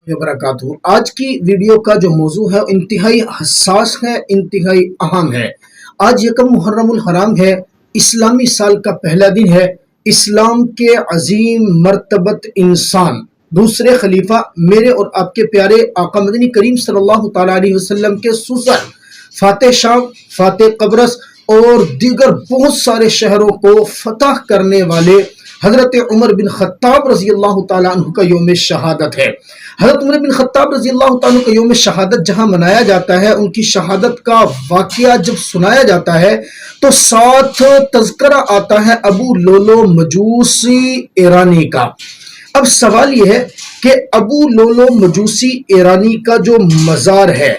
वबरकातुहू। आज की वीडियो का जो मौजू है इंतहाई हसास है, इंतहाई अहम है। आज यकम मुहर्रमुल हराम है, इस्लामी साल का पहला दिन है। इस्लाम के अजीम मर्तबत इंसान दूसरे खलीफा मेरे और आपके प्यारे आका मदनी करीम सल्लल्लाहु तआला अलैहि वसल्लम के सुसर फातेह शाम, फातेह कब्रस और दीगर बहुत सारे शहरों को फतह करने वाले हजरत उमर बिन खत्ताब रजी अल्लाह तआला अन्हु का यौम शहादत है। हजरत उमर बिन खत्ताब रजी अल्लाह तआला अन्हु का यौम शहादत जहाँ मनाया जाता है, उनकी शहादत का वाक़या जब सुनाया जाता है तो साथ तज़किरा आता है अबू लोलो मजूसी ईरानी का। अब सवाल यह है कि अबू लोलो मजूसी ईरानी का जो मज़ार है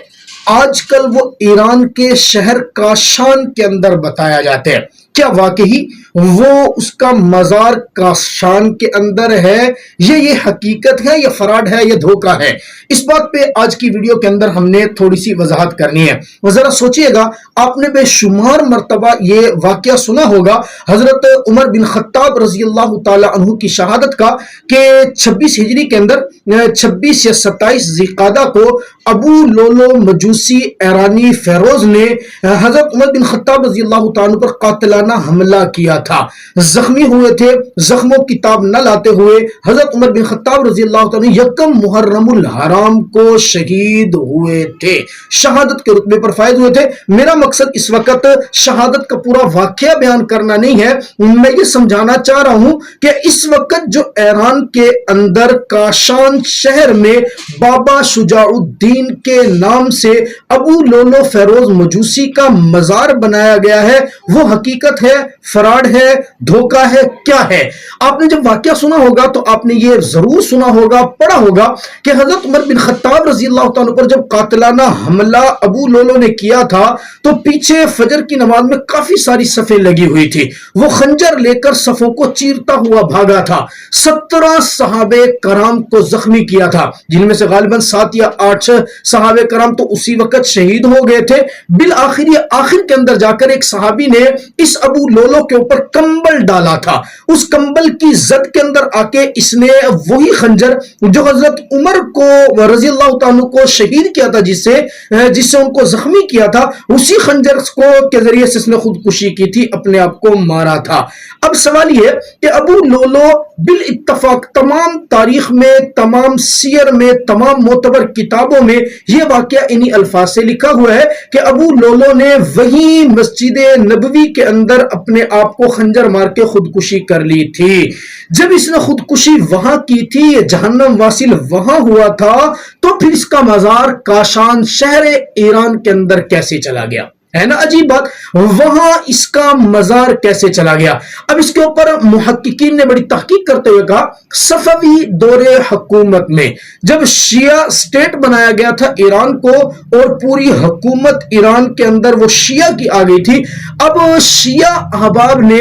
आजकल वो ईरान के शहर काशान के अंदर बताया जाता है। क्या वाकई वो उसका मज़ार काशान के अंदर है, ये हकीकत है, ये फराड है, ये धोखा है? इस बात पे आज की वीडियो के अंदर हमने थोड़ी सी वजाहत करनी है। जरा सोचिएगा, आपने बेशुमार मर्तबा ये वाकया सुना होगा हजरत उमर बिन खत्ताब रजी अल्लाह तआला अन्हु की शहादत का कि 26 हिजरी के अंदर 26 या 27 ज़िक़ादा को अबू लोलो मजूसी ईरानी फेरोज ने हजरत उमर बिन खत्ताब रजी अल्लाह तआला पर कातिलाना हमला किया था। जख्मी हुए थे, जख्मों की ताब न लाते हुए हजरत उमर बिन खत्ताब रजी अल्लाह तआला यकम मुहर्रमुल हराम को शहीद हुए थे, शहादत के रुतबे पर फायद हुए थे। मेरा मकसद इस वक्त शहादत का पूरा वाकया बयान करना नहीं है, मैं ये समझाना चाह रहा हूं कि इस वक्त जो ईरान के अंदर काशान शहर में बाबा शुजाउद्दीन के नाम से अबू लोलो फेरोज मजूसी का मजार बनाया गया है, वो हकीकत है, फराड है, धोखा है, क्या है? आपने जब वाकया सुना होगा तो आपने ये जरूर सुना होगा, पढ़ा होगा कि हजरत उमर बिन खत्ताब रजी अल्लाह तआला पर जब कातिलाना हमला अबू लोलो ने किया था तो पीछे फजर की नमाज में काफी सारी सफ़ें लगी हुई थी। वो खंजर लेकर सफ़ों को चीरता हुआ भागा था। 17 सहाबे कराम को जख्मी किया था, जिनमें से गालिबन 7 या 8 सहाबे कराम तो उसी वक्त शहीद हो गए थे। बिल आखिर के अंदर जाकर एक सहाबी ने इस अबू लोलो के ऊपर कंबल डाला था। उस कंबल की जद के अंदर आके इसने वही खंजर जो हजरत उमर को रजी अल्लाह तआला को शहीद किया था, जिससे उनको जख्मी किया था, उसी खंजर को के जरिए से इसने खुदकुशी की थी, अपने आप को मारा था। अब सवाल यह कि अबू लोलो बिल इत्तफाक तमाम तारीख में, तमाम सियर में, तमाम मोतबर किताबों में यह वाकया इन्हीं अल्फाज से लिखा हुआ है कि अबू लोलो ने वही मस्जिद नबवी के अंदर अपने आप को खंजर मार के खुदकुशी कर ली थी। जब इसने खुदकुशी वहां की थी, जहन्नम वासिल वहां हुआ था, तो फिर इसका मजार काशान शहर ईरान के अंदर कैसे चला गया? है ना अजीब बात, वहां इसका मजार कैसे चला गया? अब इसके ऊपर मुहक्किकीन ने बड़ी तहकीक करते हुए कहा, सफवी दौरे हुकूमत में जब शिया स्टेट बनाया गया था ईरान को और पूरी हुकूमत ईरान के अंदर वो शिया की आ गई थी, अब शिया अहबाब ने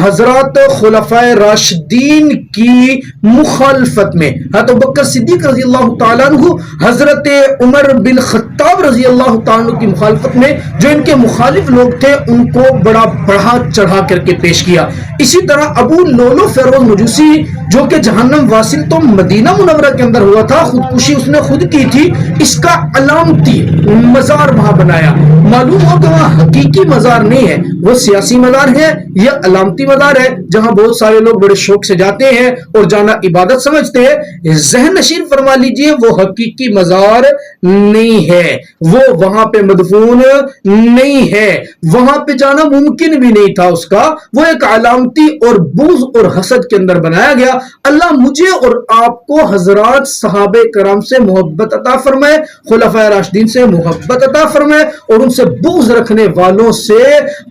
हजरत खुलफाए राशिदीन की मुखालफत में अबू बकर सिद्दीक रजी अल्लाह तआला अन्हु, हजरत उमर बिन खत्ताब रजी अल्लाह तआला अन्हु की मुखालफत में जो इनके मुखालिफ लोग थे उनको बड़ा बढ़ा चढ़ा करके पेश किया। इसी तरह अबू लोलो फेरोज मजूसी जो कि जहन्नम वासिल तो मदीना मुनव्वरा के अंदर हुआ था, खुदकुशी उसने खुद की थी, इसका अलामती मजार वहां बनाया। मालूम हो कि वहां हकीकी मजार नहीं है, वो सियासी मजार है, यह अलामती मजार है जहां बहुत सारे लोग बड़े शौक से जाते हैं और जाना इबादत समझते हैं। जहन नशीन फरमा लीजिए, वो हकीकी मजार नहीं है, वो वहां पे मदफून नहीं है, वहां पे जाना मुमकिन भी नहीं था उसका, वो एक अलामती और बुग़्ज़ और हसद के अंदर बनाया गया। अल्लाह मुझे और आपको हजरात सहाबे कराम से मोहब्बत अता फरमाए, खुलफाए राशिदीन से मोहब्बत अता फरमाए और उनसे बुग़्ज़ रखने वालों से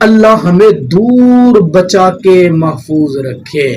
अल्लाह हमें दूर बचा के महफूज रखे।